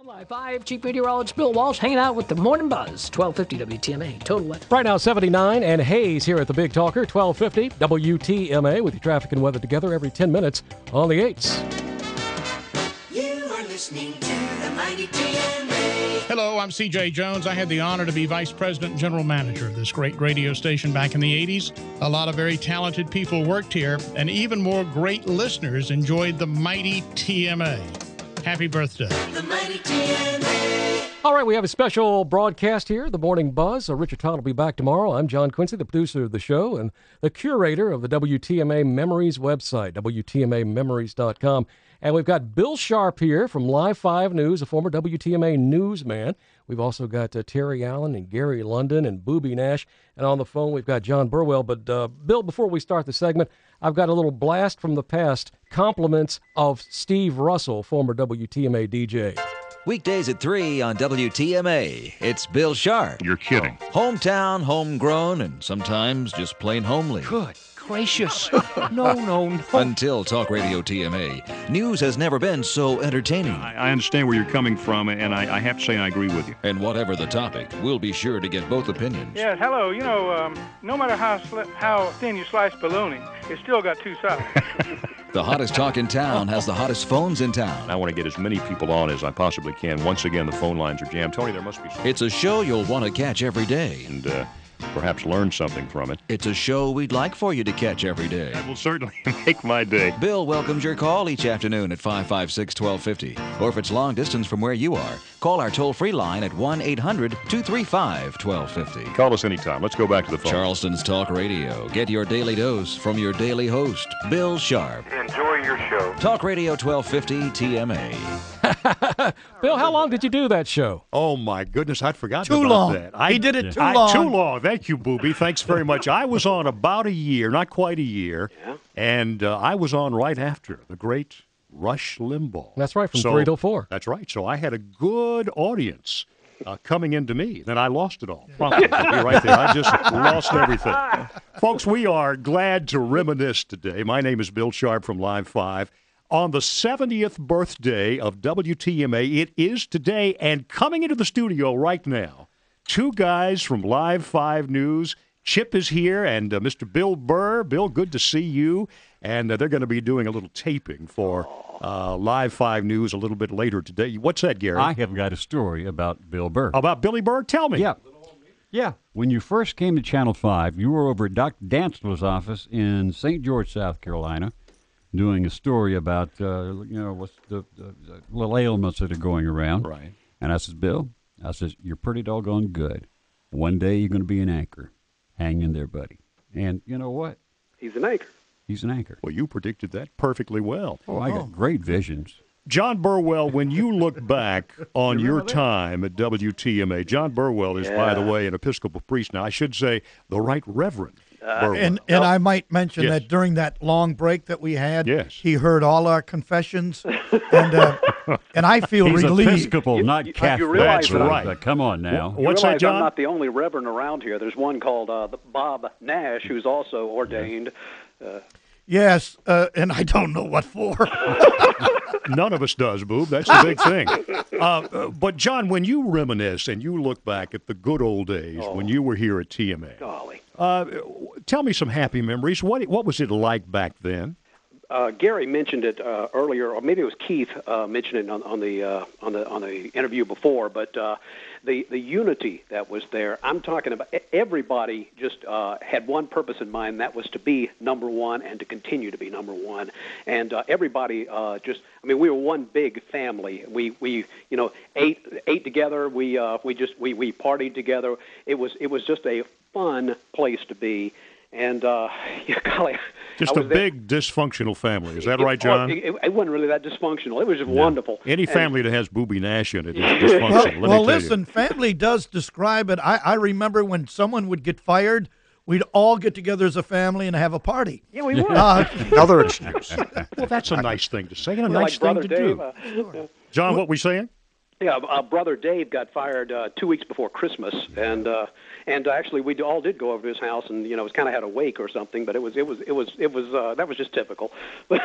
Live 5, Chief Meteorologist Bill Walsh hanging out with the Morning Buzz, 1250 WTMA. Total weather. Right now, 79 and haze here at the Big Talker, 1250 WTMA, with your traffic and weather together every 10 minutes on the 8s. You are listening to the Mighty TMA. Hello, I'm CJ Jones. I had the honor to be Vice President and General Manager of this great radio station back in the 80s. A lot of very talented people worked here, and even more great listeners enjoyed the Mighty TMA. Happy birthday. The Mighty TMA. All right, we have a special broadcast here, the Morning Buzz. Richard Todd will be back tomorrow. I'm John Quincy, the producer of the show and the curator of the WTMA Memories website, WTMAmemories.com. And we've got Bill Sharpe here from Live 5 News, a former WTMA newsman. We've also got Terry Allen and Gery London and Booby Nash. And on the phone, we've got John Burwell. But, Bill, before we start the segment, I've got a little blast from the past, compliments of Steve Russell, former WTMA DJ. Weekdays at 3 on WTMA. It's Bill Sharpe. You're kidding. Hometown, homegrown, and sometimes just plain homely. Good gracious. No. Until Talk Radio TMA. News has never been so entertaining. I understand where you're coming from, and I have to say I agree with you. And whatever the topic, we'll be sure to get both opinions. Yes, hello. You know, no matter how thin you slice bologna, it's still got two sides. The hottest talk in town has the hottest phones in town. I want to get as many people on as I possibly can. Once again, the phone lines are jammed. Tony, there must be something. It's a show you'll want to catch every day. And perhaps learn something from it. It's a show we'd like for you to catch every day. That will certainly make my day. Bill welcomes your call each afternoon at 556-1250. Or if it's long distance from where you are, call our toll-free line at 1-800-235-1250. Call us anytime. Let's go back to the phone. Charleston's Talk Radio. Get your daily dose from your daily host, Bill Sharpe. Enjoy your show. Talk Radio 1250 TMA. Bill, how long did you do that show? Oh, my goodness. I'd forgotten Too about long. that. He did it too long. Too long. Thank you, Booby. Thanks very much. I was on about a year, not quite a year, and I was on right after the great Rush Limbaugh. That's right, from 3 till 4. That's right. So I had a good audience coming into me. Then I lost it all. Promptly. I'll be right there. I just lost everything. Folks, we are glad to reminisce today. My name is Bill Sharpe from Live 5. On the 70th birthday of WTMA, it is today, and coming into the studio right now, two guys from Live 5 News. Chip is here, and Mr. Bill Burr. Bill, good to see you. And they're going to be doing a little taping for Live 5 News a little bit later today. What's that, Gary? I have got a story about Bill Burr. About Billy Burr? Tell me. Yeah. When you first came to Channel 5, you were over at Dr. Dantzler's office in St. George, South Carolina, doing a story about, what's the little ailments that are going around. Right. And I says, Bill, you're pretty doggone good. One day you're going to be an anchor. Hang in there, buddy. And you know what? He's an anchor. He's an anchor. Well, you predicted that perfectly well. Oh, I got great visions. John Burwell, when you look back on your time at WTMA, John Burwell is, by the way, an Episcopal priest. Now, I should say the Right Reverend Burwell. And I might mention that during that long break that we had, he heard all our confessions, and I feel He's relieved. Episcopal, not Catholic. That's right. Come on now. What's that, John? I'm not the only reverend around here. There's one called Bob Nash, who's also ordained. Yes, and I don't know what for. None of us does, Boob. That's the big thing. But, John, when you reminisce and you look back at the good old days when you were here at TMA, Golly. Tell me some happy memories. What was it like back then? Gary mentioned it earlier, or maybe it was Keith mentioned it on the interview before. But the unity that was there, I'm talking about. Everybody just had one purpose in mind. That was to be number one and to continue to be number one. And everybody we were one big family. We ate together. We partied together. It was just a fun place to be. And golly. Just a big dysfunctional family. Is that right, John? It wasn't really that dysfunctional. It was just wonderful. Any family that has Booby Nash in it is dysfunctional. Well, listen, family does describe it. I remember when someone would get fired, we'd all get together as a family and have a party. Yeah, we would. Another excuse. Well, that's a nice thing to say and a nice thing to Dave, do. John, what were we saying? Yeah, Brother Dave got fired 2 weeks before Christmas, and actually we all did go over to his house, and it was kind of had a wake or something, but it was that was just typical. But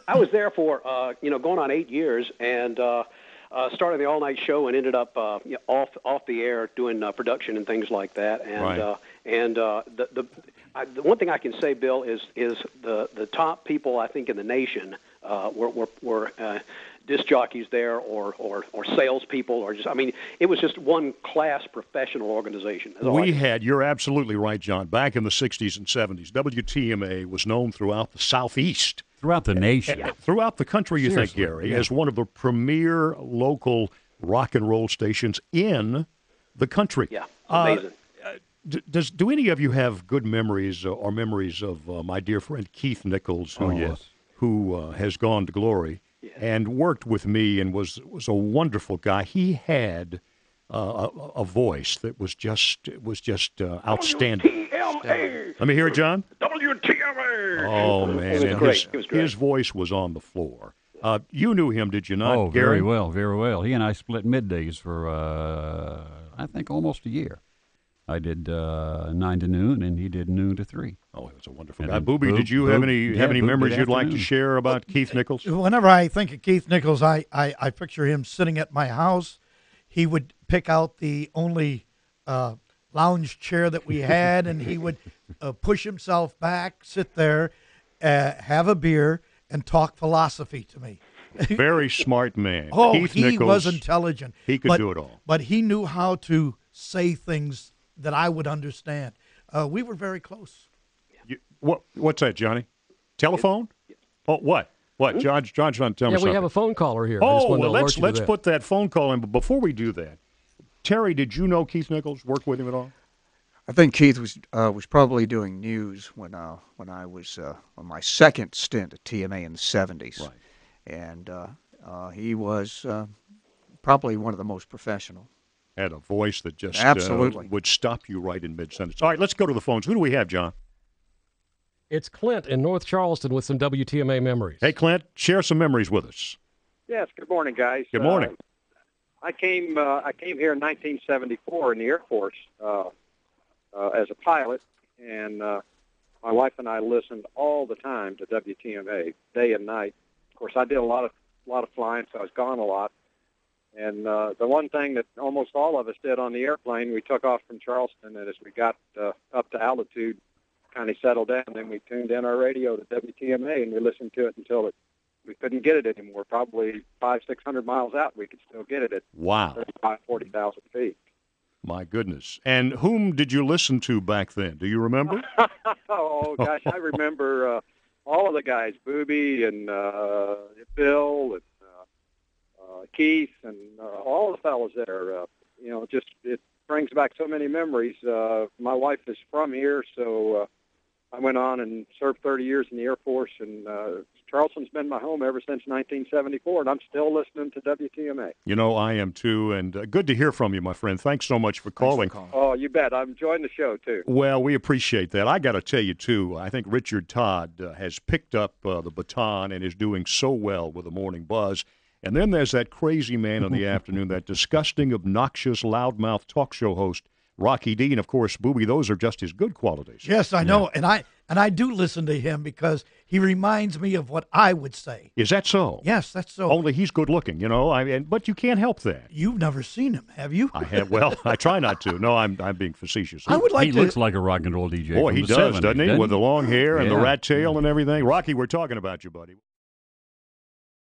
I was there for going on 8 years, and Started the all-night show and ended up off the air doing production and things like that. And the one thing I can say, Bill, is the top people I think in the nation were disc jockeys there or salespeople or just, I mean, it was just one class professional organization. You're absolutely right, John. Back in the 60s and 70s, WTMA was known throughout the Southeast. Throughout the nation. Throughout the country, you think, Gery, as one of the premier local rock and roll stations in the country. Yeah, amazing. Do any of you have good memories or memories of my dear friend Keith Nichols, who has gone to glory and worked with me and was a wonderful guy? He had a voice that was just outstanding. WTMA. Let me hear it, John. WTMA. Oh man, it was great. His voice was on the floor. You knew him, did you not? Oh, Gery? very well. He and I split middays for I think almost a year. I did 9 to noon, and he did noon to 3. Oh, he was a wonderful guy. Booby, did you have any memories you'd like to share about Keith Nichols? Whenever I think of Keith Nichols, I picture him sitting at my house. He would pick out the only lounge chair that we had, and he would push himself back, sit there, have a beer, and talk philosophy to me. Very smart man. Oh, Keith he Nichols, was intelligent. He could do it all. But he knew how to say things that I would understand. We were very close. What's that, Johnny? Telephone? Oh, what? What? John's trying to tell me something. Yeah, we have a phone caller here. Oh, well, let's put that phone call in. But before we do that, Terry, did you know Keith Nichols? Work with him at all? I think Keith was probably doing news when I was on my second stint at TMA in the 70s. Right. And he was probably one of the most professional. Had a voice that just absolutely would stop you right in mid-sentence. All right, let's go to the phones. Who do we have, John? It's Clint in North Charleston with some WTMA memories. Hey, Clint, share some memories with us. Yes, good morning, guys. Good morning. I came here in 1974 in the Air Force as a pilot, and my wife and I listened all the time to WTMA, day and night. Of course, I did a lot of flying, so I was gone a lot. And the one thing that almost all of us did on the airplane, we took off from Charleston, and as we got up to altitude, kind of settled down, then we tuned in our radio to WTMA, and we listened to it until we couldn't get it anymore. Probably 500-600 miles out, we could still get it at 40,000 feet. My goodness. And whom did you listen to back then? Do you remember? Oh, gosh, I remember all of the guys, Booby and Bill and Keith and all the fellows there. It brings back so many memories. My wife is from here, so I went on and served 30 years in the Air Force, and Charleston's been my home ever since 1974, and I'm still listening to WTMA. You know, I am too, and good to hear from you, my friend. Thanks so much for calling. Oh, you bet. I'm enjoying the show, too. Well, we appreciate that. I got to tell you, too, I think Richard Todd has picked up the baton and is doing so well with the Morning Buzz. And then there's that crazy man in the afternoon, that disgusting, obnoxious, loudmouth talk show host, Rocky D. And, of course, Booby, those are just his good qualities. Yes, I know. And I do listen to him because he reminds me of what I would say. Is that so? Yes, that's so. Only he's good looking, you know. But you can't help that. You've never seen him, have you? I have. Well, I try not to. No, I'm being facetious. He looks like a rock and roll DJ. Boy, he does, 70s, doesn't he? With the long hair and the Yeah. rat tail and everything. Rocky, we're talking about you, buddy.